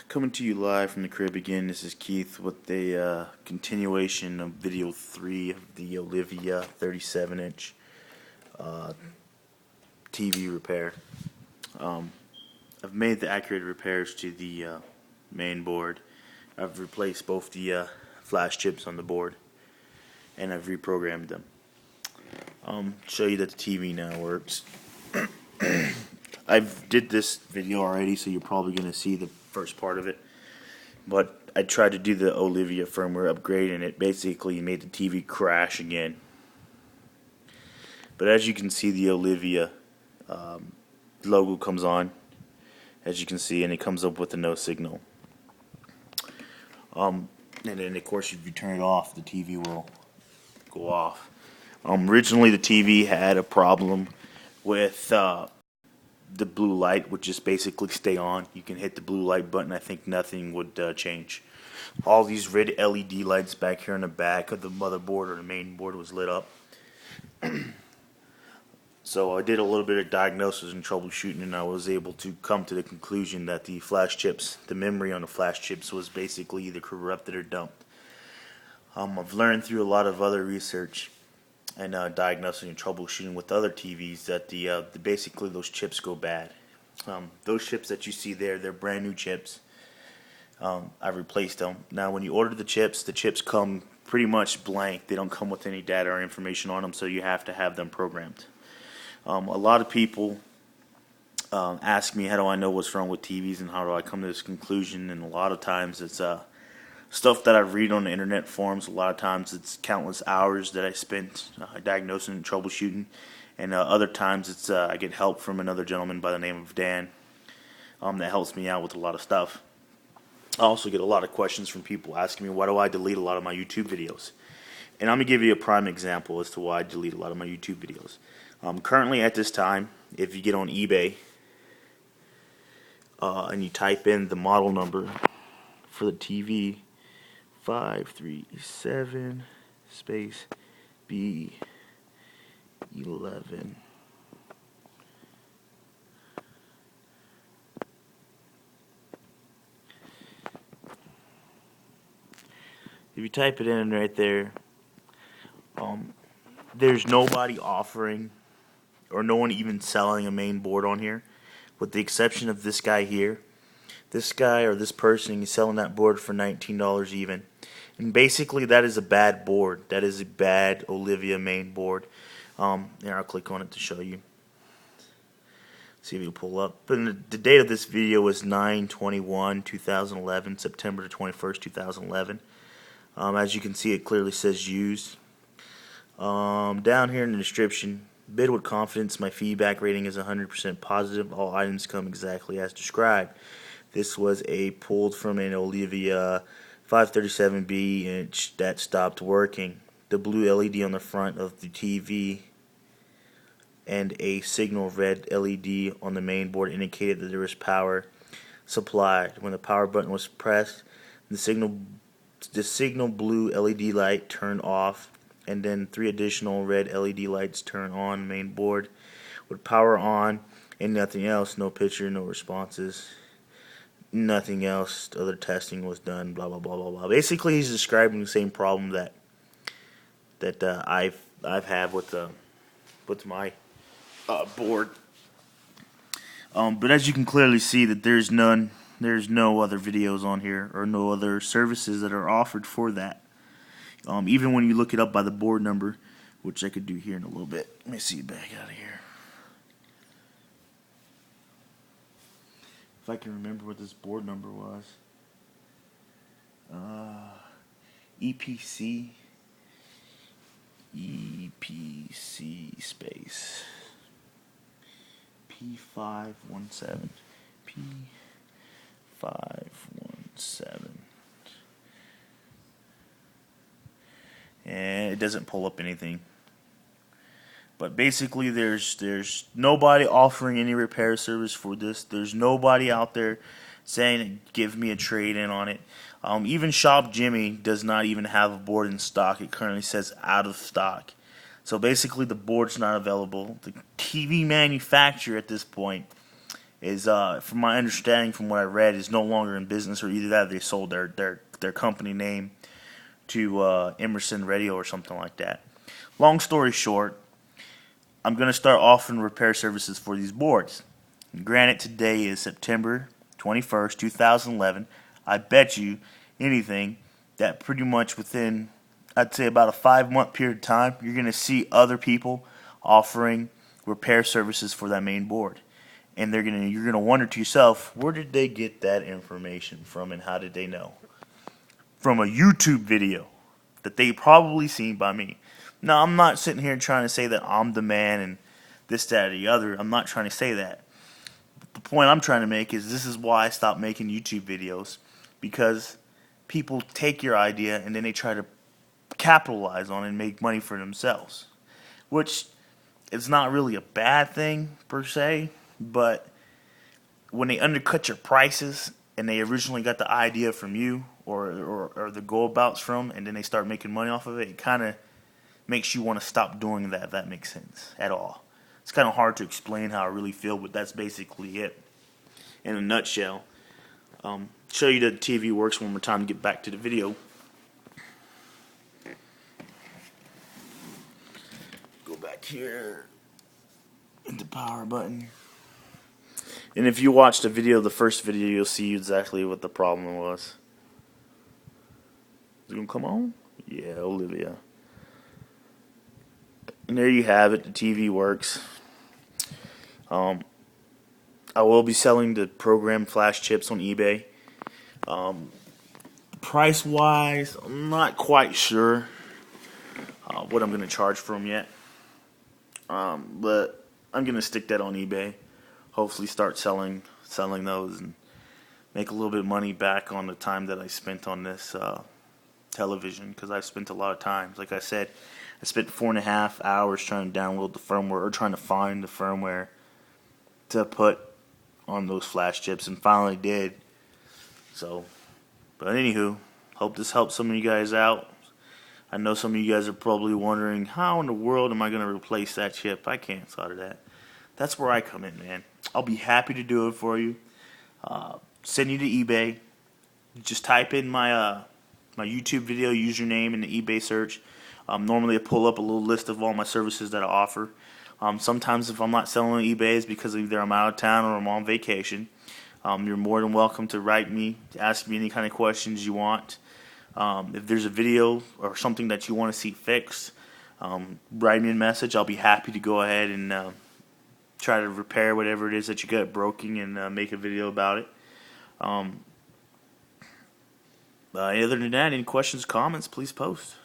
Coming to you live from the crib again. This is Keith with a continuation of video 3 of the Olevia 37-inch TV repair. I've made the accurate repairs to the main board. I've replaced both the flash chips on the board, and I've reprogrammed them. Show you that the TV now works. I did this video already, so you're probably going to see the first part of it. But I tried to do the Olevia firmware upgrade, and it basically made the TV crash again. But as you can see, the Olevia logo comes on, as you can see, and it comes up with a no signal. And then, of course, if you turn it off, the TV will go off. Originally, the TV had a problem with the blue light would just basically stay on. You can hit the blue light button. I think nothing would change. All these red LED lights back here in the back of the motherboard or the main board was lit up. So I did a little bit of diagnosis and troubleshooting, and I was able to come to the conclusion that the flash chips, the memory on the flash chips, was basically either corrupted or dumped. I've learned through a lot of other research and diagnosing and troubleshooting with other TVs that basically those chips go bad. Those chips that you see there, they're brand new chips. I've replaced them. Now when you order the chips come pretty much blank. They don't come with any data or information on them, so you have to have them programmed. A lot of people ask me, how do I know what's wrong with TVs and how do I come to this conclusion, and a lot of times it's stuff that I read on the internet forums. A lot of times it's countless hours that I spent diagnosing and troubleshooting, and other times it's I get help from another gentleman by the name of Dan that helps me out with a lot of stuff. I also get a lot of questions from people asking me, why do I delete a lot of my YouTube videos? And I'm going to give you a prime example as to why I delete a lot of my YouTube videos. Currently at this time, if you get on eBay and you type in the model number for the TV, 537 space B11. If you type it in right there, there's nobody offering or no one even selling a main board on here, with the exception of this guy here. This guy or this person is selling that board for $19 even. And basically that is a bad board. That is a bad Olevia main board. Here, I'll click on it to show you. See if it'll pull up. But the date of this video is 9/21/2011, September 21st, 2011. As you can see, it clearly says used. Down here in the description, bid with confidence. My feedback rating is 100% positive. All items come exactly as described. This was pulled from an Olevia 537B inch that stopped working. The blue LED on the front of the TV and a signal red LED on the main board indicated that there was power supplied. When the power button was pressed, the signal blue LED light turned off, and then 3 additional red LED lights turn on main board with power on and nothing else. No picture, no responses, nothing else. Other testing was done. Blah blah blah blah blah. Basically, he's describing the same problem that I've had with my board. But as you can clearly see, that there's no other videos on here or no other services that are offered for that. Even when you look it up by the board number, which I could do here in a little bit. Let me see, back out of here. If I can remember what this board number was. EPC space P517. P517. And it doesn't pull up anything. But basically there's nobody offering any repair service for this. There's nobody out there saying give me a trade-in on it. Even Shop Jimmy does not even have a board in stock. It currently says out of stock. So basically the board's not available. The TV manufacturer at this point is, from my understanding, from what I read, is no longer in business, or either that or they sold their company name to Emerson Radio or something like that. Long story short, I'm going to start offering repair services for these boards. And granted, today is September 21st, 2011. I bet you anything that pretty much within, I'd say, about a 5-month period of time, you're going to see other people offering repair services for that main board. And you're gonna wonder to yourself, where did they get that information from, and how did they know? From a YouTube video that they probably seen by me. Now, I'm not sitting here trying to say that I'm the man and this, that, or the other. I'm not trying to say that. The point I'm trying to make is this is why I stopped making YouTube videos, because people take your idea and then they try to capitalize on it and make money for themselves, which is not really a bad thing per se, but when they undercut your prices and they originally got the idea from you or the go-abouts from, and then they start making money off of it, it kind of makes you want to stop doing that, if that makes sense at all. It's kind of hard to explain how I really feel, but that's basically it in a nutshell. Show you that the TV works one more time to get back to the video. Go back here, hit the power button. And if you watch the video, the first video, you'll see exactly what the problem was. Is it going to come on? Yeah, Olevia. And there you have it. The TV works. I will be selling the program flash chips on eBay. Price-wise, I'm not quite sure what I'm going to charge for them yet. But I'm going to stick that on eBay. Hopefully start selling those and make a little bit of money back on the time that I spent on this television, because I've spent a lot of time. Like I said, I spent 4.5 hours trying to download the firmware, or trying to find the firmware to put on those flash chips, and finally did. So, but anywho, hope this helps some of you guys out. I know some of you guys are probably wondering, how in the world am I going to replace that chip? I can't solder that. That's where I come in, man. I'll be happy to do it for you. Send you to eBay. Just type in my my YouTube video username in the eBay search. Normally I pull up a little list of all my services that I offer. Sometimes if I'm not selling on eBay, it's because either I'm out of town or I'm on vacation. You're more than welcome to write me, to ask me any kind of questions you want. If there's a video or something that you want to see fixed, write me a message. I'll be happy to go ahead and try to repair whatever it is that you got broken and make a video about it. Other than that, any questions, comments, please post.